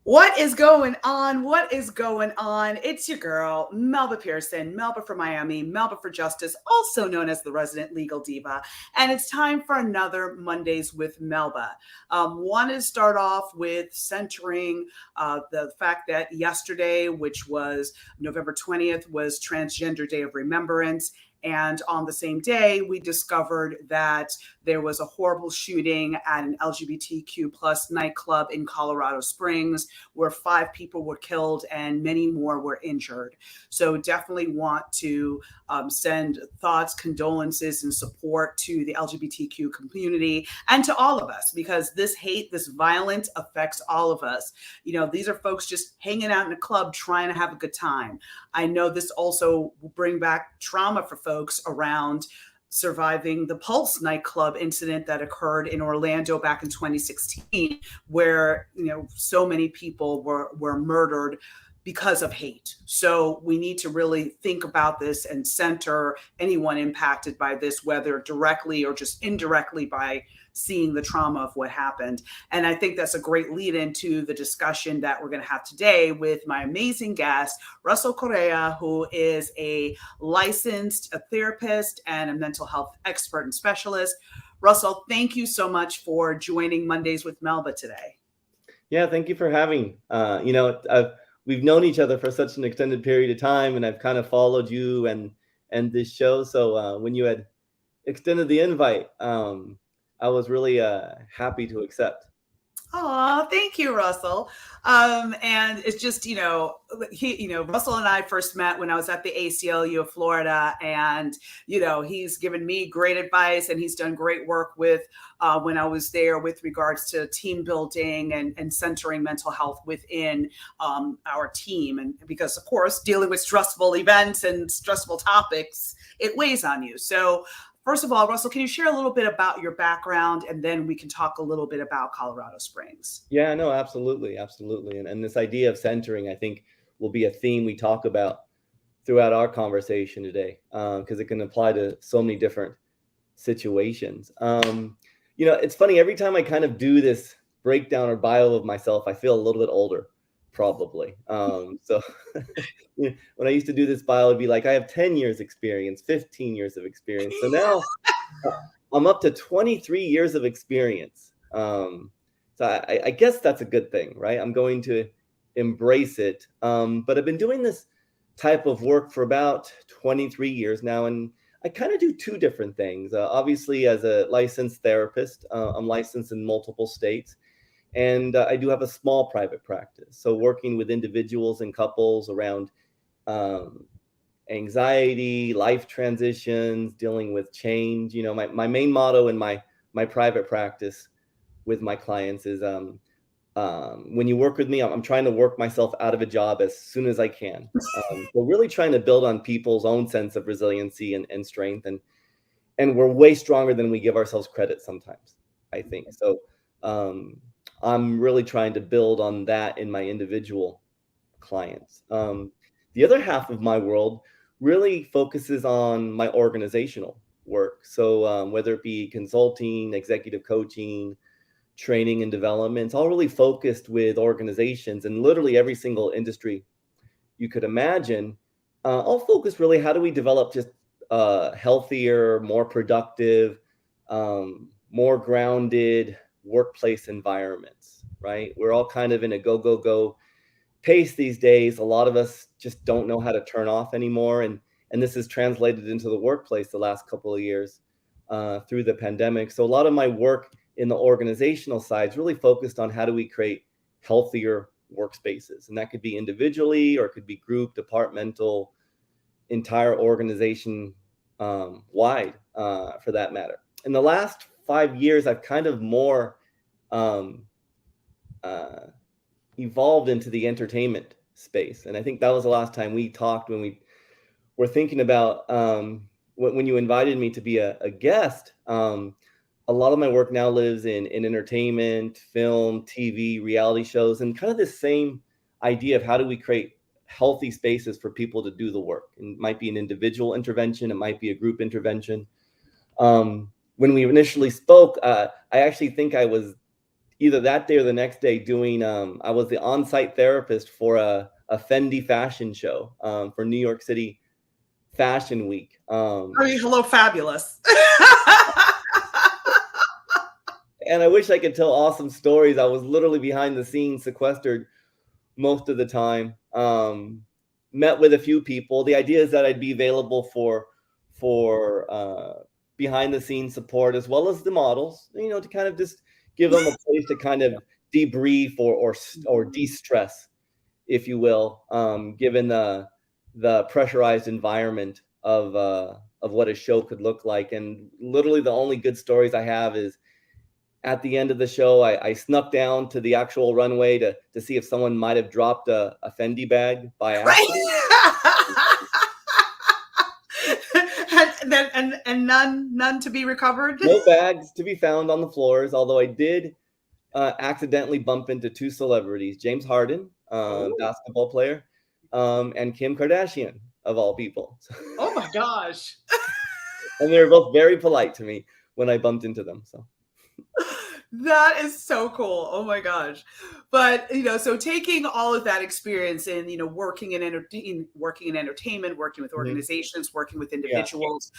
What is going on? What is going on? It's your girl, Melba Pearson, Melba for Miami, Melba for Justice, also known as the resident legal diva. And it's time for another Mondays with Melba. Want to start off with centering the fact that yesterday, which was November 20th, was Transgender Day of Remembrance. And on the same day, we discovered that there was a horrible shooting at an LGBTQ plus nightclub in Colorado Springs where 5 people were killed and many more were injured. So definitely want to send thoughts, condolences, and support to the LGBTQ community and to all of us, because this hate, this violence affects all of us. You know, these are folks just hanging out in a club trying to have a good time. I know this also will bring back trauma for folks around surviving the Pulse nightclub incident that occurred in Orlando back in 2016, where so many people were murdered because of hate. So we need to really think about this and center anyone impacted by this, whether directly or just indirectly by seeing the trauma of what happened. And I think that's a great lead into the discussion that we're going to have today with my amazing guest, Russell Correa, who is a licensed therapist and a mental health expert and specialist. Russell, thank you so much for joining Mondays with Melba today. Yeah, thank you for having. We've known each other for such an extended period of time, and I've kind of followed you and this show. So when you had extended the invite, I was really happy to accept. Oh, thank you, Russell. And it's just, Russell and I first met when I was at the ACLU of Florida, and, he's given me great advice, and he's done great work with when I was there with regards to team building and centering mental health within our team. And because, of course, dealing with stressful events and stressful topics, it weighs on you. So first of all, Russell, can you share a little bit about your background, and then we can talk a little bit about Colorado Springs? Yeah, no, absolutely. And this idea of centering, I think, will be a theme we talk about throughout our conversation today, because it can apply to so many different situations. It's funny, every time I kind of do this breakdown or bio of myself, I feel a little bit older, probably. So when I used to do this bio, it'd be like, I have 10 years experience, 15 years of experience. So now I'm up to 23 years of experience. So I guess that's a good thing, right? I'm going to embrace it. But I've been doing this type of work for about 23 years now, and I kind of do two different things. Obviously, as a licensed therapist, I'm licensed in multiple states. And I do have a small private practice. So working with individuals and couples around anxiety, life transitions, dealing with change. My main motto in my private practice with my clients is when you work with me, I'm trying to work myself out of a job as soon as I can. We're really trying to build on people's own sense of resiliency and strength. And we're way stronger than we give ourselves credit sometimes, I think. So I'm really trying to build on that in my individual clients. The other half of my world really focuses on my organizational work. So whether it be consulting, executive coaching, training and development, it's all really focused with organizations and literally every single industry you could imagine. All focused really, how do we develop just healthier, more productive, more grounded workplace environments, right? We're all kind of in a go pace these days. A lot of us just don't know how to turn off anymore. And this is translated into the workplace the last couple of years through the pandemic. So a lot of my work in the organizational side is really focused on how do we create healthier workspaces. And that could be individually, or it could be group, departmental, entire organization wide for that matter. In the last 5 years, I've kind of more evolved into the entertainment space. And I think that was the last time we talked, when we were thinking about when you invited me to be a guest. A lot of my work now lives in entertainment, film, TV, reality shows, and kind of this same idea of how do we create healthy spaces for people to do the work. And it might be an individual intervention, it might be a group intervention. When we initially spoke, I actually think I was either that day or the next day doing, I was the on-site therapist for a Fendi fashion show for New York City Fashion Week. Hello, fabulous. And I wish I could tell awesome stories. I was literally behind the scenes, sequestered most of the time. Met with a few people. The idea is that I'd be available for behind the scenes support as well as the models, to kind of just give them a place to kind of debrief or de-stress, if you will, given the pressurized environment of what a show could look like. And literally the only good stories I have is at the end of the show, I snuck down to the actual runway to see if someone might have dropped a Fendi bag by accident. And none to be recovered. No bags to be found on the floors, although I did accidentally bump into two celebrities, James Harden, basketball player, and Kim Kardashian, of all people. Oh my gosh. And they were both very polite to me when I bumped into them. So that is so cool. Oh my gosh. But, so taking all of that experience in, working in entertainment, working with organizations, working with individuals,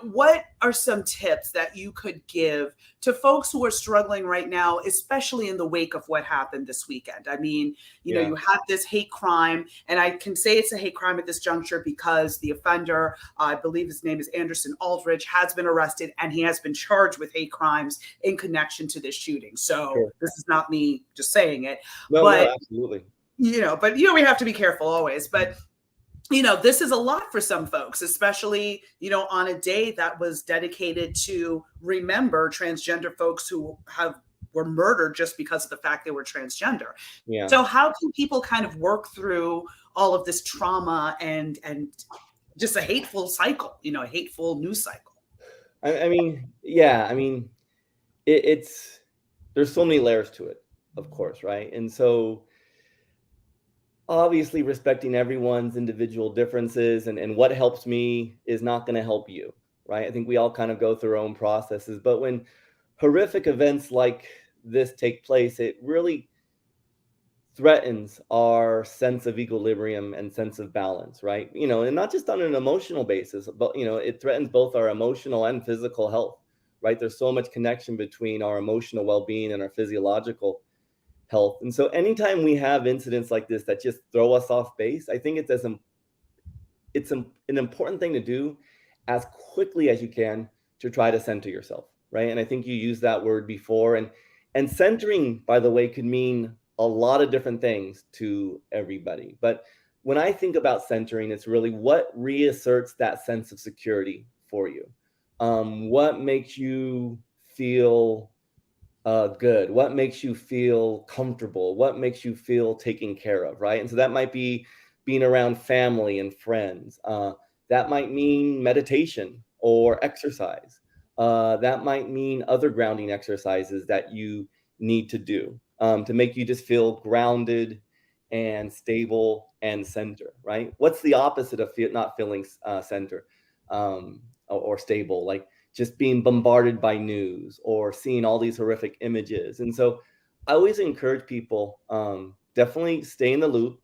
what are some tips that you could give to folks who are struggling right now, especially in the wake of what happened this weekend? I mean, you have this hate crime, and I can say it's a hate crime at this juncture because the offender, I believe his name is Anderson Aldridge, has been arrested and he has been charged with hate crimes in connection to this shooting. So This is not me just saying it. No, absolutely. But we have to be careful always. But this is a lot for some folks, especially, on a day that was dedicated to remember transgender folks who were murdered just because of the fact they were transgender. Yeah. So how can people kind of work through all of this trauma and just a hateful cycle, a hateful news cycle? It's there's so many layers to it, of course, right? And so obviously respecting everyone's individual differences and what helps me is not going to help you, right? I think we all kind of go through our own processes, but when horrific events like this take place, it really threatens our sense of equilibrium and sense of balance, right? And not just on an emotional basis, but it threatens both our emotional and physical health, right? There's so much connection between our emotional well-being and our physiological health. And so anytime we have incidents like this that just throw us off base, I think it's an important thing to do as quickly as you can to try to center yourself, right? And I think you used that word before. And centering, by the way, could mean a lot of different things to everybody. But when I think about centering, it's really what reasserts that sense of security for you. What makes you feel good? What makes you feel comfortable? What makes you feel taken care of, right? And so that might be being around family and friends. That might mean meditation or exercise. That might mean other grounding exercises that you need to do to make you just feel grounded and stable and center, right? What's the opposite of not feeling center or stable? Like just being bombarded by news or seeing all these horrific images. And so I always encourage people, definitely stay in the loop,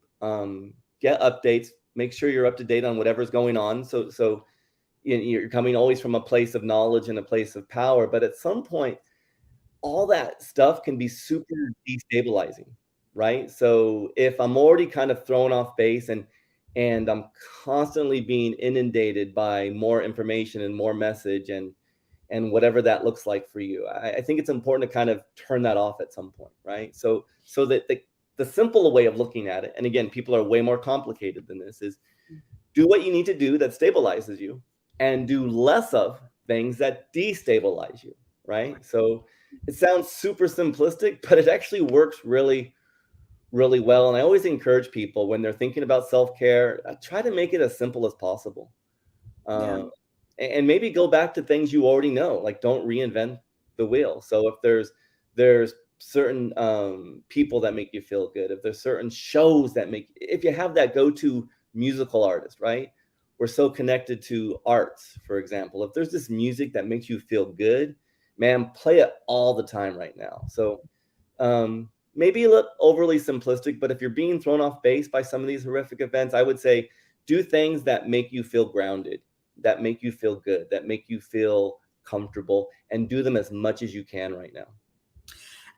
get updates, make sure you're up to date on whatever's going on. So you're coming always from a place of knowledge and a place of power. But at some point, all that stuff can be super destabilizing, right? So if I'm already kind of thrown off base and I'm constantly being inundated by more information and more message and whatever that looks like for you, I think it's important to kind of turn that off at some point, right? So that the simple way of looking at it, and again, people are way more complicated than this, is do what you need to do that stabilizes you and do less of things that destabilize you, right? So it sounds super simplistic, but it actually works really, really well. And I always encourage people when they're thinking about self-care, try to make it as simple as possible. And maybe go back to things you already know, like don't reinvent the wheel. So if there's certain people that make you feel good, if there's certain shows if you have that go-to musical artist, right? We're so connected to arts, for example. If there's this music that makes you feel good, man, play it all the time right now. So Maybe a little overly simplistic, but if you're being thrown off base by some of these horrific events, I would say do things that make you feel grounded, that make you feel good, that make you feel comfortable, and do them as much as you can right now.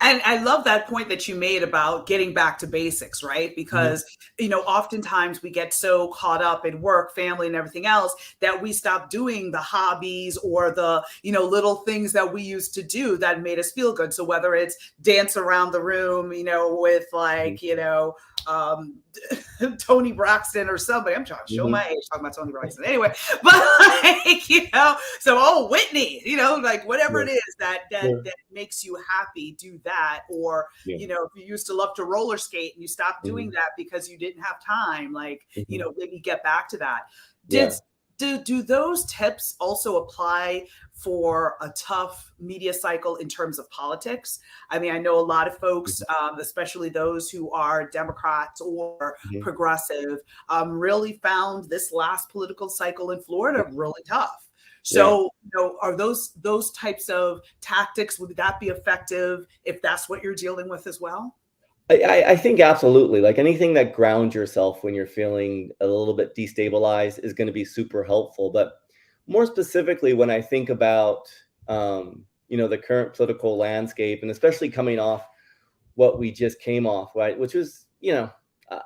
And I love that point that you made about getting back to basics, right? Because, oftentimes we get so caught up in work, family, and everything else that we stop doing the hobbies or the, little things that we used to do that made us feel good. So whether it's dance around the room, with like, Tony Braxton or somebody. I'm trying to show my age talking about Tony Braxton. Anyway, but so Whitney, like whatever it is that makes you happy, do that. Or if you used to love to roller skate and you stopped doing that because you didn't have time, like maybe get back to that. Do those tips also apply for a tough media cycle in terms of politics? I mean, I know a lot of folks, especially those who are Democrats or progressive, really found this last political cycle in Florida really tough. So, are those types of tactics, would that be effective if that's what you're dealing with as well? I think absolutely. Like anything that grounds yourself when you're feeling a little bit destabilized is going to be super helpful. But more specifically, when I think about, the current political landscape, and especially coming off what we just came off, right, which was,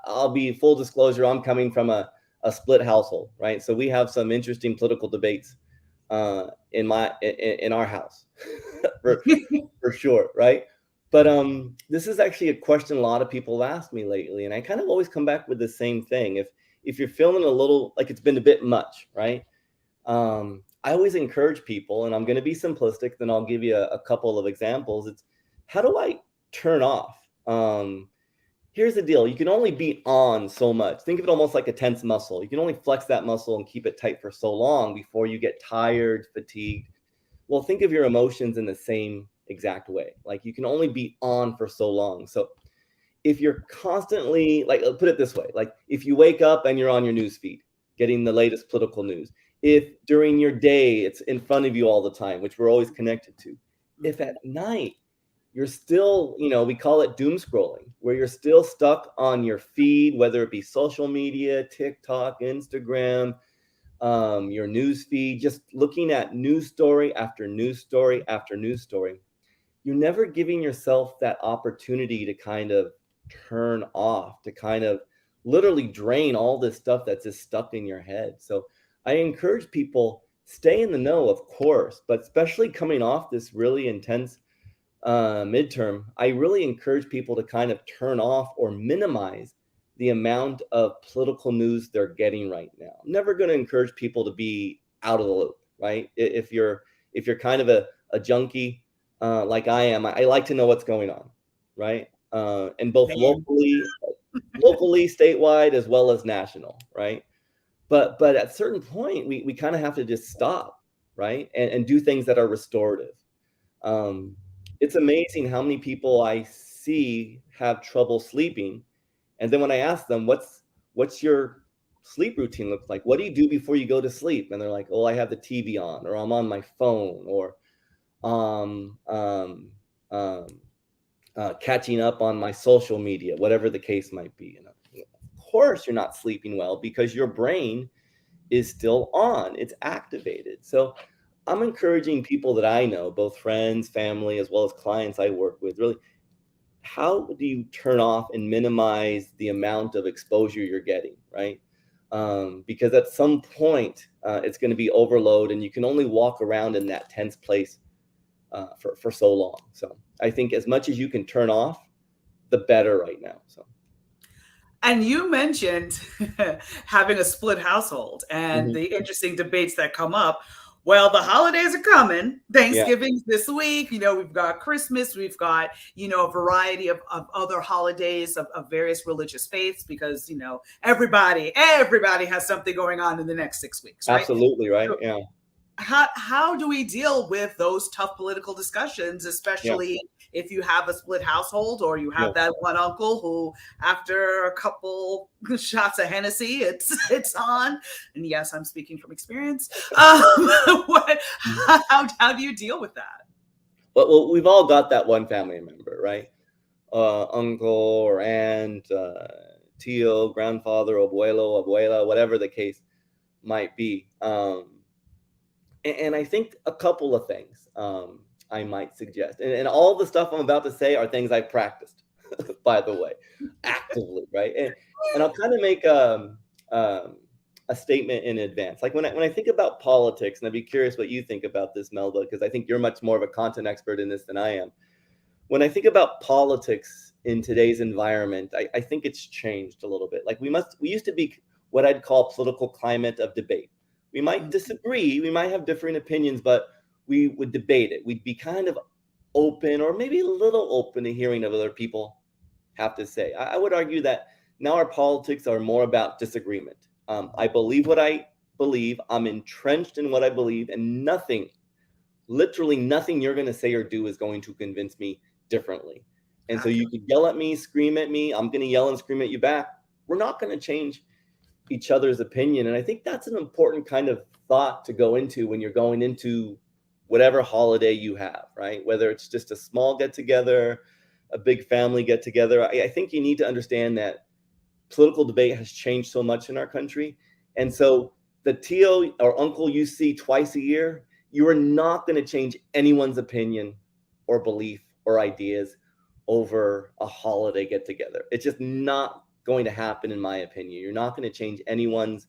I'll be full disclosure, I'm coming from a split household, right? So we have some interesting political debates in our house for sure, right? But this is actually a question a lot of people have asked me lately, and I kind of always come back with the same thing. If you're feeling a little like it's been a bit much, right? I always encourage people, and I'm going to be simplistic, then I'll give you a couple of examples. It's how do I turn off? Here's the deal. You can only be on so much. Think of it almost like a tense muscle. You can only flex that muscle and keep it tight for so long before you get tired, fatigued. Well, think of your emotions in the same exact way. Like you can only be on for so long. So if you're constantly, like, I'll put it this way, like if you wake up and you're on your news feed, getting the latest political news, if during your day it's in front of you all the time, which we're always connected to, if at night you're still, we call it doom scrolling, where you're still stuck on your feed, whether it be social media, TikTok, Instagram, your news feed, just looking at news story after news story after news story, you're never giving yourself that opportunity to kind of turn off, to kind of literally drain all this stuff that's just stuck in your head. So I encourage people, stay in the know, of course, but especially coming off this really intense midterm, I really encourage people to kind of turn off or minimize the amount of political news they're getting right now. I'm never going to encourage people to be out of the loop, right? If you're kind of a junkie like I am, I like to know what's going on, right? And both locally, statewide, as well as national, right? But at a certain point, we kind of have to just stop, right? And do things that are restorative. It's amazing how many people I see have trouble sleeping. And then when I ask them, what's your sleep routine look like? What do you do before you go to sleep? And they're like, oh, I have the TV on, or I'm on my phone, or catching up on my social media, whatever the case might be. And of course, you're not sleeping well because your brain is still on, it's activated. So I'm encouraging people that I know, both friends, family, as well as clients I work with, really, how do you turn off and minimize the amount of exposure you're getting, right? Because at some point, it's going to be overload, and you can only walk around in that tense place for so long. So I think as much as you can turn off, the better right now. So. And you mentioned having a split household and the interesting debates that come up. Well, the holidays are coming. Thanksgiving's this week. We've got Christmas. We've got, a variety of other holidays of various religious faiths because, everybody has something going on in the next 6 weeks. Right? Absolutely. Right. So, yeah. How do we deal with those tough political discussions, especially if you have a split household or you have that one uncle who, after a couple shots of Hennessy, it's on? And yes, I'm speaking from experience. How do you deal with that? Well, we've all got that one family member, right? uncle or aunt, tío, grandfather, abuelo, abuela, whatever the case might be. And I think a couple of things I might suggest. And all the stuff I'm about to say are things I've practiced, by the way, actively, right? And I'll kind of make a statement in advance. Like when I think about politics, and I'd be curious what you think about this, Melba, because I think you're much more of a content expert in this than I am. When I think about politics in today's environment, I think it's changed a little bit. Like we used to be what I'd call political climate of debate. We might disagree, we might have different opinions, but we would debate it. We'd be kind of open, or maybe a little open to hearing what other people have to say. I would argue that now our politics are more about disagreement. I believe what I believe, I'm entrenched in what I believe, and nothing, literally nothing you're going to say or do is going to convince me differently. And so you could yell at me, scream at me, I'm going to yell and scream at you back. We're not going to change each other's opinion. And I think that's an important kind of thought to go into when you're going into whatever holiday you have, right? Whether it's just a small get together, a big family get together. I think you need to understand that political debate has changed so much in our country. And so the tío or uncle you see twice a year, you are not going to change anyone's opinion or belief or ideas over a holiday get together. It's just not going to happen, in my opinion. You're not going to change anyone's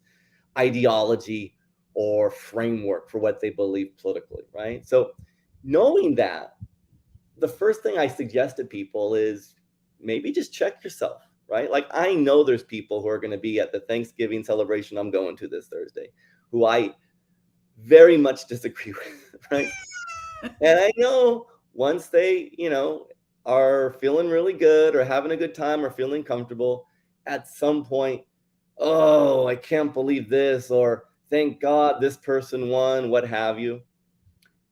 ideology or framework for what they believe politically, right? So knowing that, the first thing I suggest to people is maybe just check yourself, right? Like I know there's people who are going to be at the Thanksgiving celebration I'm going to this Thursday who I very much disagree with, right? And I know once they, are feeling really good or having a good time or feeling comfortable, at some point, oh, I can't believe this, or thank God this person won, what have you.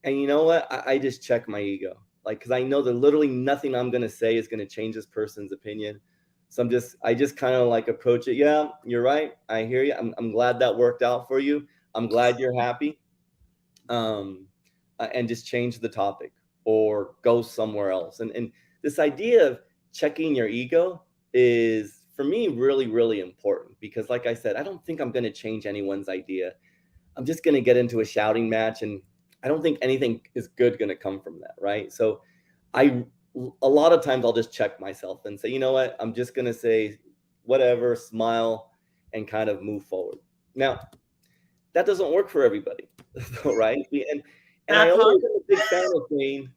And you know what? I just check my ego, like, because I know that literally nothing I'm going to say is going to change this person's opinion. So I just kind of like approach it. Yeah, you're right. I hear you. I'm glad that worked out for you. I'm glad you're happy. And just change the topic or go somewhere else. And this idea of checking your ego is, for me, really, really important because, like I said, I don't think I'm going to change anyone's idea. I'm just going to get into a shouting match, and I don't think anything is good going to come from that, right? So a lot of times I'll just check myself and say, you know what, I'm just going to say whatever, smile, and kind of move forward. Now, that doesn't work for everybody, right? And I always am a big fan of saying,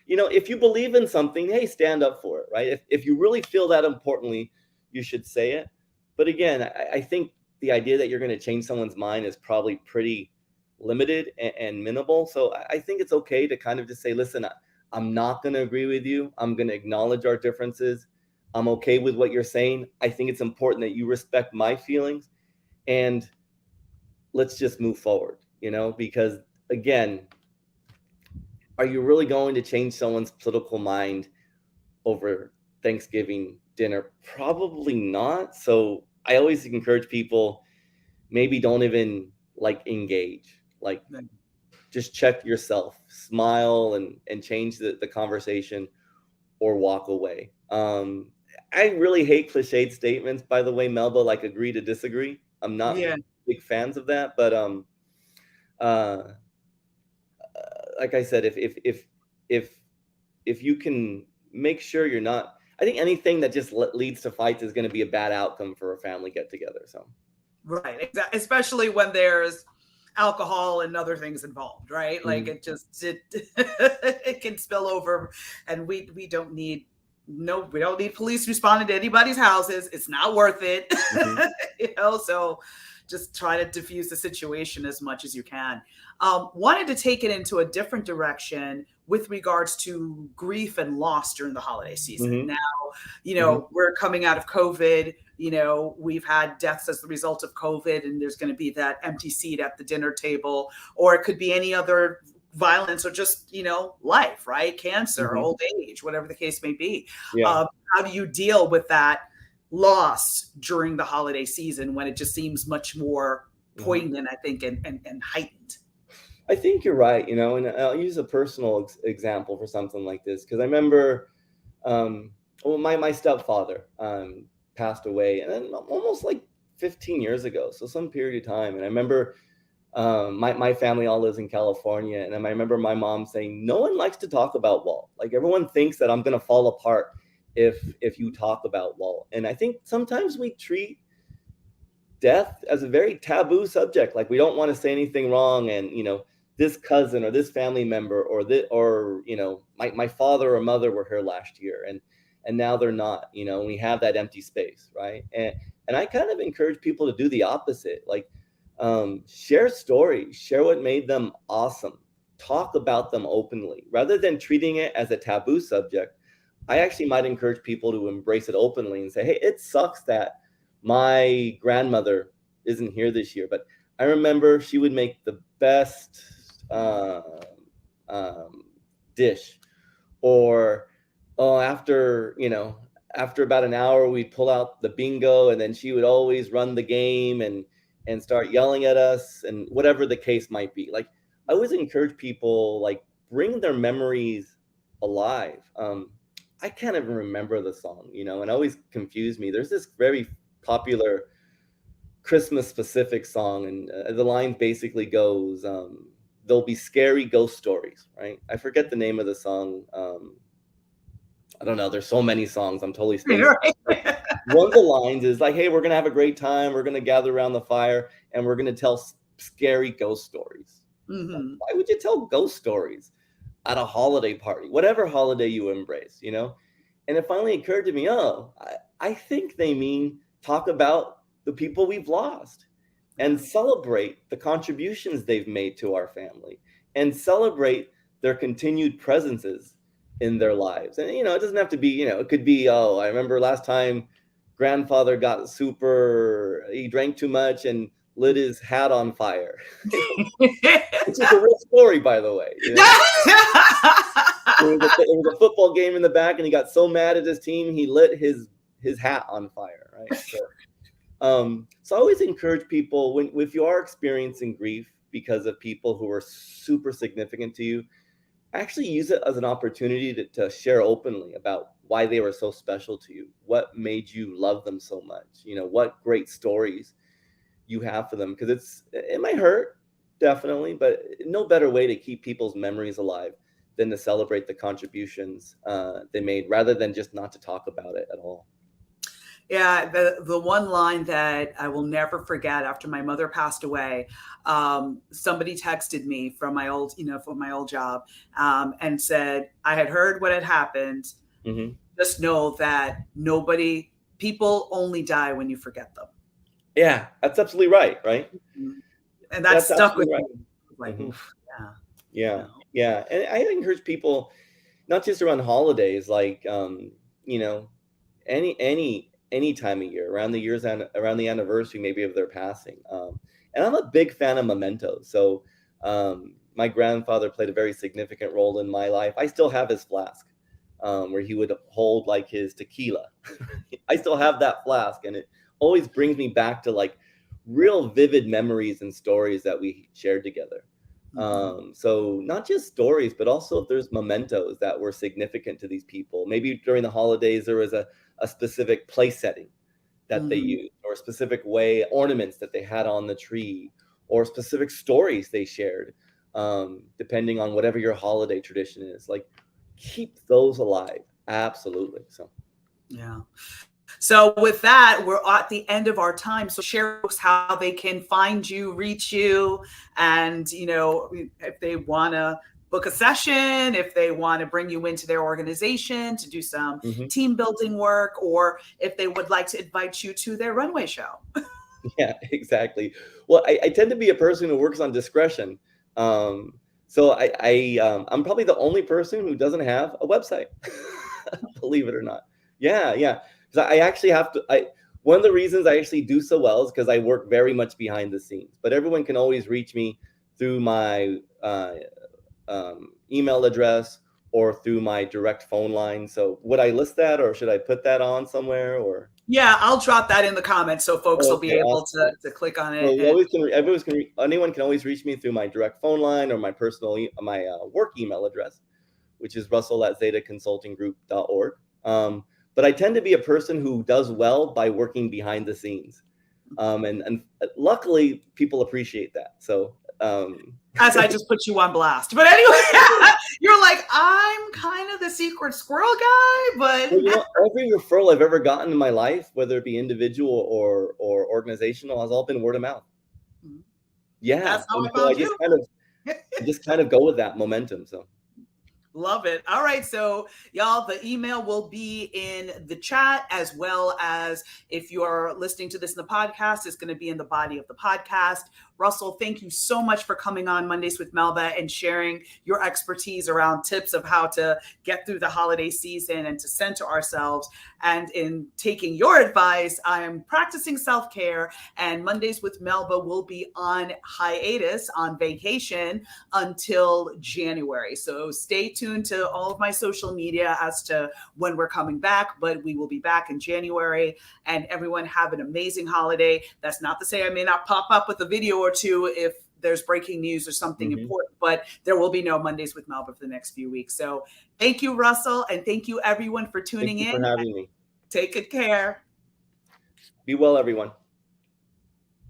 if you believe in something, hey, stand up for it, right? If you really feel that importantly, you should say it. But again, I think the idea that you're going to change someone's mind is probably pretty limited and minimal. So I think it's okay to kind of just say, listen, I'm not going to agree with you. I'm going to acknowledge our differences. I'm okay with what you're saying. I think it's important that you respect my feelings, and let's just move forward, because again, are you really going to change someone's political mind over Thanksgiving dinner? Probably not. So I always encourage people, maybe don't even engage, just check yourself, smile, and change the conversation or walk away. I really hate cliched statements, by the way, Melba, like agree to disagree. I'm not big fans of that, but like I said, if you can make sure you're not, I think anything that just leads to fights is going to be a bad outcome for a family get together. So, right, exactly, especially when there's alcohol and other things involved, right? Like it it can spill over, and we don't need police responding to anybody's houses. It's not worth it. So just try to diffuse the situation as much as you can. Wanted to take it into a different direction with regards to grief and loss during the holiday season. Now, we're coming out of COVID. We've had deaths as the result of COVID, and there's going to be that empty seat at the dinner table, or it could be any other violence, or just, life, right? Cancer, old age, whatever the case may be. How do you deal with that loss during the holiday season when it just seems much more poignant, I think, and heightened? I think you're right, and I'll use a personal example for something like this, because I remember well, my stepfather passed away, and then almost like 15 years ago, so some period of time. And I remember my family all lives in California, and I remember my mom saying, "No one likes to talk about Walt. Like everyone thinks that I'm gonna fall apart if you talk about Walt." And I think sometimes we treat death as a very taboo subject. Like we don't want to say anything wrong, and this cousin or this family member or this or my father or mother were here last year, and now they're not. We have that empty space, right? And I kind of encourage people to do the opposite. Like share stories, share what made them awesome, talk about them openly rather than treating it as a taboo subject. I actually might encourage people to embrace it openly and say, hey, it sucks that my grandmother isn't here this year, but I remember she would make the best dish. Or, oh, after about an hour, we'd pull out the bingo, and then she would always run the game and start yelling at us, and whatever the case might be. Like I always encourage people, like, bring their memories alive. I can't even remember the song, and it always confused me. There's this very popular Christmas specific song, and the line basically goes, there'll be scary ghost stories, right? I forget the name of the song. I don't know. There's so many songs. I'm totally spacing. Right. One of the lines is like, hey, we're going to have a great time. We're going to gather around the fire and we're going to tell scary ghost stories. Mm-hmm. Why would you tell ghost stories at a holiday party, whatever holiday you embrace, And it finally occurred to me, I think they mean talk about the people we've lost and celebrate the contributions they've made to our family and celebrate their continued presences in their lives. And, it doesn't have to be, it could be, I remember last time grandfather got he drank too much and lit his hat on fire. Which is a real story, by the way. It was a football game in the back, and he got so mad at his team, he lit his hat on fire, right? So I always encourage people, if you are experiencing grief because of people who are super significant to you, actually use it as an opportunity to share openly about why they were so special to you, what made you love them so much, what great stories you have for them, because it might hurt, definitely, but no better way to keep people's memories alive than to celebrate the contributions they made, rather than just not to talk about it at all. Yeah, the one line that I will never forget after my mother passed away, somebody texted me from my old, from my old job, and said, I had heard what had happened. Mm-hmm. Just know that people only die when you forget them. Yeah, that's absolutely right. Mm-hmm. And that's stuck with me. Like, mm-hmm. Oof, yeah. Yeah. And I encourage people, not just around holidays, like, any time of year, around the anniversary, maybe of their passing. And I'm a big fan of mementos. So my grandfather played a very significant role in my life. I still have his flask where he would hold like his tequila. I still have that flask, and it always brings me back to like real vivid memories and stories that we shared together. Mm-hmm. So not just stories, but also if there's mementos that were significant to these people. Maybe during the holidays, there was a specific place setting that they used, or a specific ornaments that they had on the tree, or specific stories they shared, depending on whatever your holiday tradition is. Like, keep those alive. Absolutely. Yeah. So with that, we're at the end of our time. So share how they can find you, reach you, and, if they want to book a session, if they want to bring you into their organization to do some team building work, or if they would like to invite you to their runway show. Yeah, exactly. Well, I tend to be a person who works on discretion. So I'm probably the only person who doesn't have a website, believe it or not. Yeah. Because I actually have to, one of the reasons I actually do so well is because I work very much behind the scenes, but everyone can always reach me through my email address or through my direct phone line. So would I list that, or should I put that on somewhere? Or yeah, I'll drop that in the comments so folks will be able to click on it. Well, anyone can always reach me through my direct phone line or my personal work email address, which is russell@zetaconsultinggroup.org. but I tend to be a person who does well by working behind the scenes. And luckily people appreciate that. So, as I just put you on blast. But anyway, you're like, I'm kind of the secret squirrel guy, but well, every referral I've ever gotten in my life, whether it be individual or organizational, has all been word of mouth. Yeah. That's how and I found so you. I just kind of go with that momentum. So. Love it. All right. So, y'all, the email will be in the chat, as well as if you're listening to this in the podcast, it's going to be in the body of the podcast. Russell, thank you so much for coming on Mondays with Melba and sharing your expertise around tips of how to get through the holiday season and to center ourselves. And in taking your advice, I am practicing self-care, and Mondays with Melba will be on hiatus, on vacation, until January. So stay tuned to all of my social media as to when we're coming back, but we will be back in January. And everyone have an amazing holiday. That's not to say I may not pop up with a video or two if there's breaking news or something important, but there will be no Mondays with Melba for the next few weeks. So thank you, Russell, and thank you everyone for tuning in. Thank you for having me. Take good care. Be well, everyone.